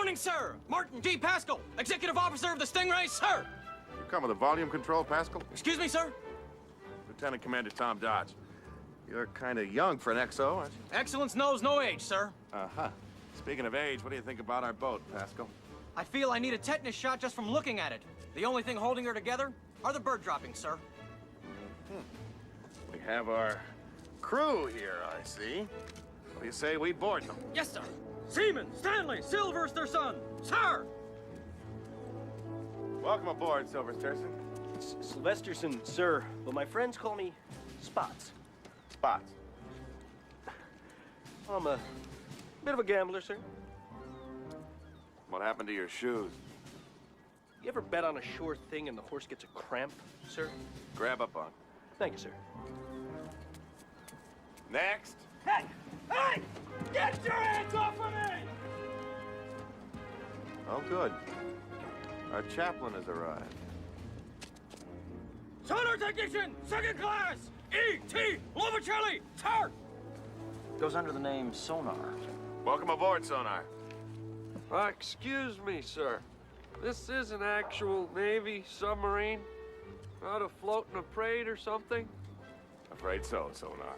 morning, sir. Martin D. Pascal, Executive Officer of the Stingray, sir. You come with a volume control, Pascal? Excuse me, sir? Lieutenant Commander Tom Dodge. You're kind of young for an XO, aren't you? Excellence knows no age, sir. Uh-huh. Speaking of age, what do you think about our boat, Pascal? I feel I need a tetanus shot just from looking at it. The only thing holding her together are the bird droppings, sir. We have our crew here, I see. What do you say we board them? Yes, sir. Seaman Stanley Silverster son, sir. Welcome aboard, Silver Sturson. Sylvesterson, sir, but my friends call me Spots. Spots. I'm a bit of a gambler, sir. What happened to your shoes? You ever bet on a sure thing and the horse gets a cramp, sir? Grab up on. Thank you, sir. Next. Hey! Hey! Get your hands off of me! Oh, good. Our chaplain has arrived. Sonar technician, second class, E.T. Lovicelli, sir! Goes under the name Sonar. Welcome aboard, Sonar. Excuse me, sir. This is an actual Navy submarine? Not a floating a parade or something? Afraid so, Sonar.